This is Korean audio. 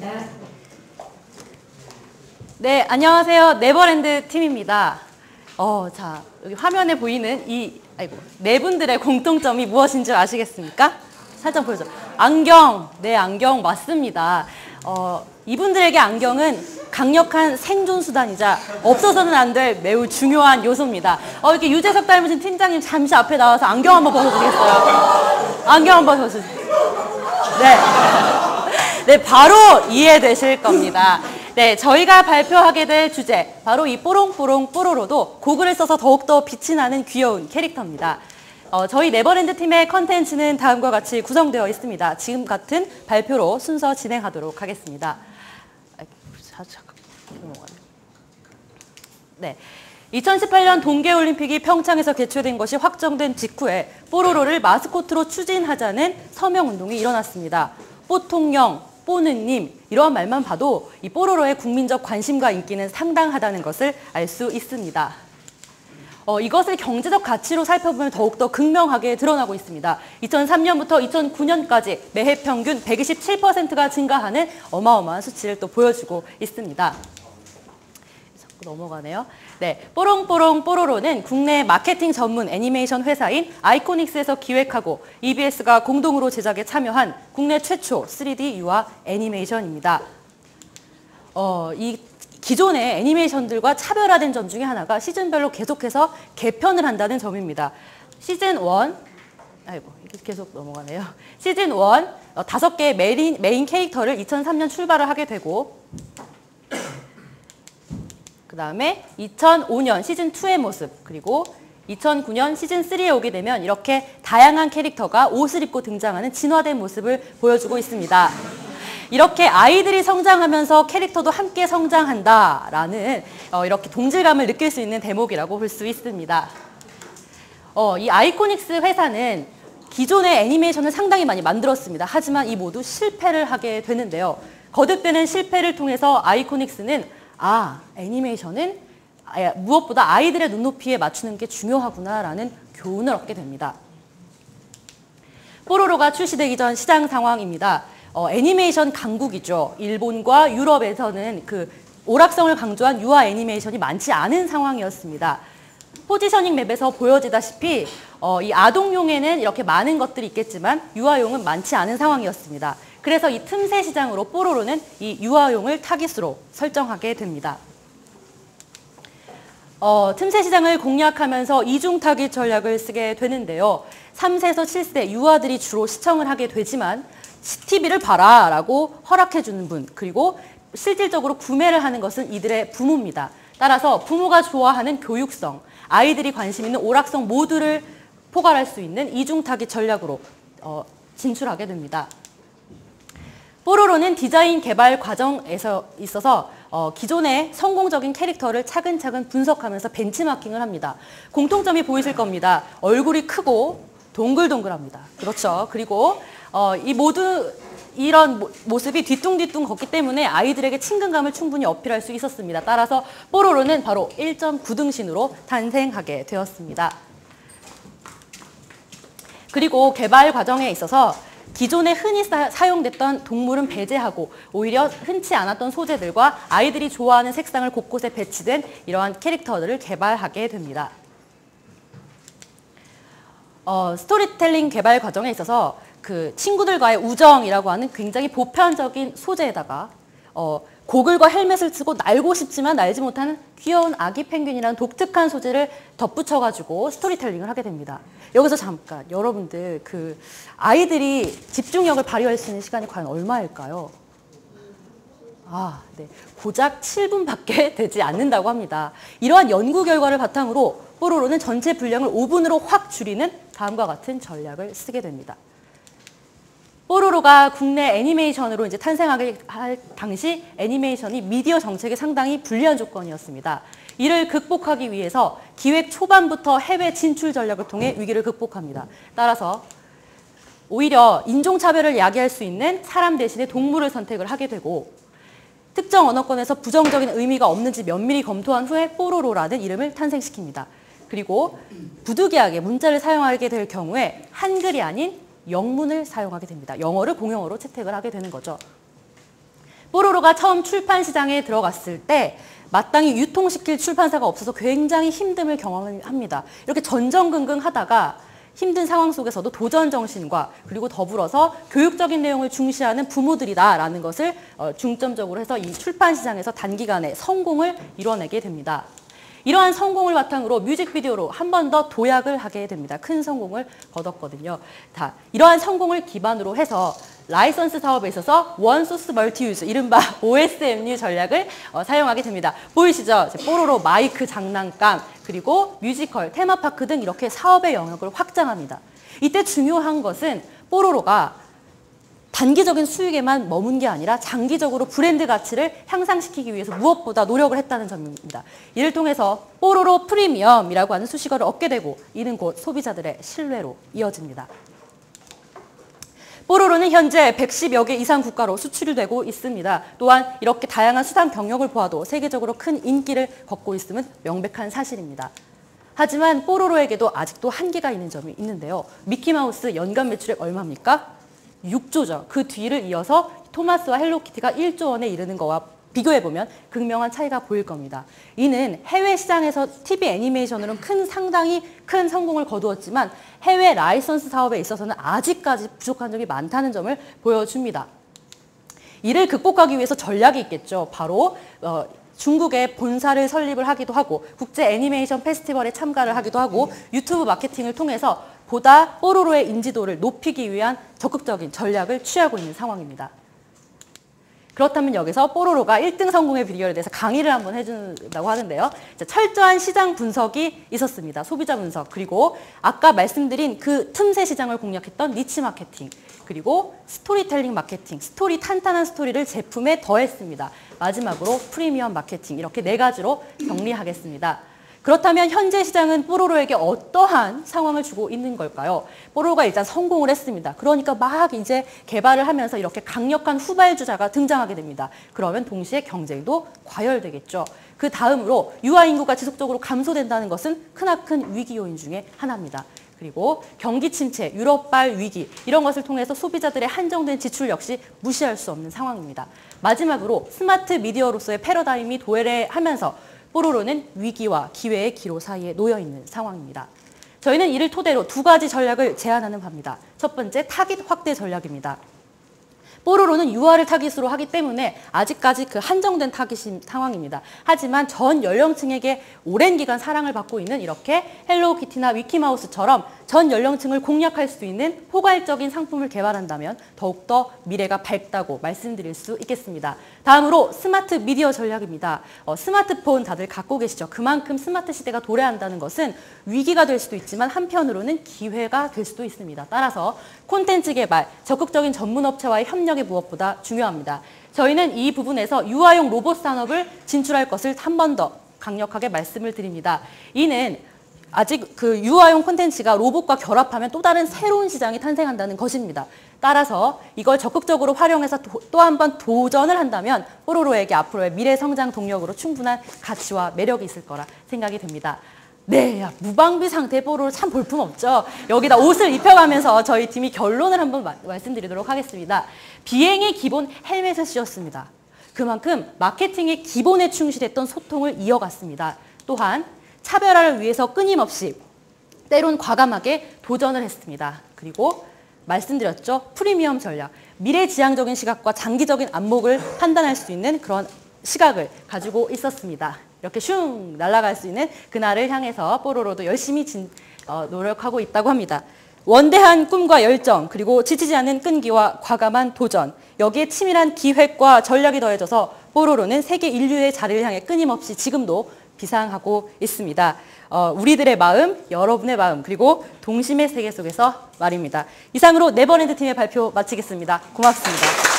시작합니다. 네, 안녕하세요. 네버랜드 팀입니다. 자, 여기 화면에 보이는 네 분들의 공통점이 무엇인 줄 아시겠습니까? 살짝 보여줘. 안경. 네, 안경 맞습니다. 이분들에게 안경은 강력한 생존수단이자 없어서는 안 될 매우 중요한 요소입니다. 이렇게 유재석 닮으신 팀장님 잠시 앞에 나와서 안경 한번 벗어주시겠어요? 안경 한번 벗어주세요. 네. 네, 바로 이해되실 겁니다. 네, 저희가 발표하게 될 주제, 바로 이 뽀롱뽀롱 뽀로로도 고글을 써서 더욱더 빛이 나는 귀여운 캐릭터입니다. 저희 네버랜드 팀의 컨텐츠는 다음과 같이 구성되어 있습니다. 지금 같은 발표로 순서 진행하도록 하겠습니다. 네. 2018년 동계올림픽이 평창에서 개최된 것이 확정된 직후에 뽀로로를 마스코트로 추진하자는 서명운동이 일어났습니다. 뽀통령, 뽀느님 이러한 말만 봐도 이 뽀로로의 국민적 관심과 인기는 상당하다는 것을 알 수 있습니다. 이것을 경제적 가치로 살펴보면 더욱더 극명하게 드러나고 있습니다. 2003년부터 2009년까지 매해 평균 127%가 증가하는 어마어마한 수치를 또 보여주고 있습니다. 자꾸 넘어가네요. 네, 뽀롱뽀롱 뽀로로는 국내 마케팅 전문 애니메이션 회사인 아이코닉스에서 기획하고 EBS가 공동으로 제작에 참여한 국내 최초 3D 유아 애니메이션입니다. 이 기존의 애니메이션들과 차별화된 점 중에 하나가 시즌별로 계속해서 개편을 한다는 점입니다. 시즌 1, 계속 넘어가네요. 시즌 1, 5개의 메인 캐릭터를 2003년 출발을 하게 되고, 그 다음에 2005년 시즌 2의 모습, 그리고 2009년 시즌 3에 오게 되면 이렇게 다양한 캐릭터가 옷을 입고 등장하는 진화된 모습을 보여주고 있습니다. 이렇게 아이들이 성장하면서 캐릭터도 함께 성장한다라는 이렇게 동질감을 느낄 수 있는 대목이라고 볼 수 있습니다. 이 아이코닉스 회사는 기존의 애니메이션을 상당히 많이 만들었습니다. 하지만 이 모두 실패를 하게 되는데요. 거듭되는 실패를 통해서 아이코닉스는 애니메이션은 무엇보다 아이들의 눈높이에 맞추는 게 중요하구나라는 교훈을 얻게 됩니다. 뽀로로가 출시되기 전 시장 상황입니다. 애니메이션 강국이죠. 일본과 유럽에서는 그 오락성을 강조한 유아 애니메이션이 많지 않은 상황이었습니다. 포지셔닝 맵에서 보여지다시피 이 아동용에는 이렇게 많은 것들이 있겠지만 유아용은 많지 않은 상황이었습니다. 그래서 이 틈새 시장으로 뽀로로는 이 유아용을 타깃으로 설정하게 됩니다. 틈새 시장을 공략하면서 이중 타깃 전략을 쓰게 되는데요. 3세에서 7세 유아들이 주로 시청을 하게 되지만 TV를 봐라 라고 허락해주는 분, 그리고 실질적으로 구매를 하는 것은 이들의 부모입니다. 따라서 부모가 좋아하는 교육성, 아이들이 관심 있는 오락성 모두를 포괄할 수 있는 이중 타깃 전략으로 진출하게 됩니다. 뽀로로는 디자인 개발 과정에서 있어서 기존의 성공적인 캐릭터를 차근차근 분석하면서 벤치마킹을 합니다. 공통점이 보이실 겁니다. 얼굴이 크고 동글동글합니다. 그렇죠. 그리고 이 모두 이런 모습이 뒤뚱뒤뚱 걷기 때문에 아이들에게 친근감을 충분히 어필할 수 있었습니다. 따라서 뽀로로는 바로 1.9등신으로 탄생하게 되었습니다. 그리고 개발 과정에 있어서 기존에 흔히 사용됐던 동물은 배제하고 오히려 흔치 않았던 소재들과 아이들이 좋아하는 색상을 곳곳에 배치된 이러한 캐릭터들을 개발하게 됩니다. 스토리텔링 개발 과정에 있어서 그 친구들과의 우정이라고 하는 굉장히 보편적인 소재에다가 고글과 헬멧을 쓰고 날고 싶지만 날지 못하는 귀여운 아기 펭귄이라는 독특한 소재를 덧붙여가지고 스토리텔링을 하게 됩니다. 여기서 잠깐 여러분들 그 아이들이 집중력을 발휘할 수 있는 시간이 과연 얼마일까요? 네. 고작 7분밖에 되지 않는다고 합니다. 이러한 연구 결과를 바탕으로 뽀로로는 전체 분량을 5분으로 확 줄이는 다음과 같은 전략을 쓰게 됩니다. 뽀로로가 국내 애니메이션으로 이제 탄생하게 할 당시 애니메이션이 미디어 정책에 상당히 불리한 조건이었습니다. 이를 극복하기 위해서 기획 초반부터 해외 진출 전략을 통해 위기를 극복합니다. 따라서 오히려 인종차별을 야기할 수 있는 사람 대신에 동물을 선택을 하게 되고 특정 언어권에서 부정적인 의미가 없는지 면밀히 검토한 후에 뽀로로라는 이름을 탄생시킵니다. 그리고 부득이하게 문자를 사용하게 될 경우에 한글이 아닌 영문을 사용하게 됩니다. 영어를 공용어로 채택을 하게 되는 거죠. 뽀로로가 처음 출판 시장에 들어갔을 때 마땅히 유통시킬 출판사가 없어서 굉장히 힘듦을 경험합니다. 이렇게 전전긍긍하다가 힘든 상황 속에서도 도전 정신과 그리고 더불어서 교육적인 내용을 중시하는 부모들이다라는 것을 중점적으로 해서 이 출판 시장에서 단기간에 성공을 이뤄내게 됩니다. 이러한 성공을 바탕으로 뮤직비디오로 한 번 더 도약을 하게 됩니다. 큰 성공을 거뒀거든요. 이러한 성공을 기반으로 해서 라이선스 사업에 있어서 원소스 멀티유즈, 이른바 OSMU 전략을 사용하게 됩니다. 보이시죠? 뽀로로 마이크 장난감, 그리고 뮤지컬, 테마파크 등 이렇게 사업의 영역을 확장합니다. 이때 중요한 것은 뽀로로가 단기적인 수익에만 머문 게 아니라 장기적으로 브랜드 가치를 향상시키기 위해서 무엇보다 노력을 했다는 점입니다. 이를 통해서 뽀로로 프리미엄이라고 하는 수식어를 얻게 되고 이는 곧 소비자들의 신뢰로 이어집니다. 뽀로로는 현재 110여 개 이상 국가로 수출이 되고 있습니다. 또한 이렇게 다양한 수단 경력을 보아도 세계적으로 큰 인기를 걷고 있음은 명백한 사실입니다. 하지만 뽀로로에게도 아직도 한계가 있는 점이 있는데요. 미키마우스 연간 매출액 얼마입니까? 6조죠. 그 뒤를 이어서 토마스와 헬로키티가 1조 원에 이르는 거와 비교해보면 극명한 차이가 보일 겁니다. 이는 해외 시장에서 TV 애니메이션으로는 상당히 큰 성공을 거두었지만 해외 라이선스 사업에 있어서는 아직까지 부족한 점이 많다는 점을 보여줍니다. 이를 극복하기 위해서 전략이 있겠죠. 바로 중국에 본사를 설립을 하기도 하고 국제 애니메이션 페스티벌에 참가를 하기도 하고 유튜브 마케팅을 통해서 보다 뽀로로의 인지도를 높이기 위한 적극적인 전략을 취하고 있는 상황입니다. 그렇다면 여기서 뽀로로가 1등 성공의 비결에 대해서 강의를 한번 해준다고 하는데요. 철저한 시장 분석이 있었습니다. 소비자 분석, 그리고 아까 말씀드린 그 틈새 시장을 공략했던 니치 마케팅, 그리고 스토리텔링 마케팅, 탄탄한 스토리를 제품에 더했습니다. 마지막으로 프리미엄 마케팅, 이렇게 4가지로 정리하겠습니다. 그렇다면 현재 시장은 뽀로로에게 어떠한 상황을 주고 있는 걸까요? 뽀로로가 일단 성공을 했습니다. 그러니까 막 이제 개발을 하면서 이렇게 강력한 후발주자가 등장하게 됩니다. 그러면 동시에 경쟁도 과열되겠죠. 그 다음으로 유아 인구가 지속적으로 감소된다는 것은 크나큰 위기 요인 중에 하나입니다. 그리고 경기 침체, 유럽발 위기, 이런 것을 통해서 소비자들의 한정된 지출 역시 무시할 수 없는 상황입니다. 마지막으로 스마트 미디어로서의 패러다임이 도래하면서 뽀로로는 위기와 기회의 기로 사이에 놓여있는 상황입니다. 저희는 이를 토대로 2가지 전략을 제안하는 바입니다. 첫 번째, 타깃 확대 전략입니다. 뽀로로는 유아를 타깃으로 하기 때문에 아직까지 그 한정된 타깃인 상황입니다. 하지만 전 연령층에게 오랜 기간 사랑을 받고 있는 이렇게 헬로우키티나 미키마우스처럼 전 연령층을 공략할 수 있는 포괄적인 상품을 개발한다면 더욱더 미래가 밝다고 말씀드릴 수 있겠습니다. 다음으로 스마트 미디어 전략입니다. 스마트폰 다들 갖고 계시죠? 그만큼 스마트 시대가 도래한다는 것은 위기가 될 수도 있지만 한편으로는 기회가 될 수도 있습니다. 따라서 콘텐츠 개발, 적극적인 전문 업체와의 협력이 무엇보다 중요합니다. 저희는 이 부분에서 유아용 로봇 산업을 진출할 것을 한 번 더 강력하게 말씀을 드립니다. 이는 아직 그 유아용 콘텐츠가 로봇과 결합하면 또 다른 새로운 시장이 탄생한다는 것입니다. 따라서 이걸 적극적으로 활용해서 또 한 번 도전을 한다면 뽀로로에게 앞으로의 미래 성장 동력으로 충분한 가치와 매력이 있을 거라 생각이 됩니다. 네, 무방비 상태의 뽀로로 참 볼품없죠. 여기다 옷을 입혀가면서 저희 팀이 결론을 한번 말씀드리도록 하겠습니다. 비행의 기본 헬멧을 씌웠습니다. 그만큼 마케팅의 기본에 충실했던 소통을 이어갔습니다. 또한 차별화를 위해서 끊임없이 때론 과감하게 도전을 했습니다. 그리고 말씀드렸죠. 프리미엄 전략. 미래지향적인 시각과 장기적인 안목을 판단할 수 있는 그런 시각을 가지고 있었습니다. 이렇게 슝 날아갈 수 있는 그날을 향해서 뽀로로도 열심히 노력하고 있다고 합니다. 원대한 꿈과 열정, 그리고 지치지 않는 끈기와 과감한 도전, 여기에 치밀한 기획과 전략이 더해져서 뽀로로는 세계 인류의 자리를 향해 끊임없이 지금도 비상하고 있습니다. 우리들의 마음, 여러분의 마음, 그리고 동심의 세계 속에서 말입니다. 이상으로 네버랜드 팀의 발표 마치겠습니다. 고맙습니다.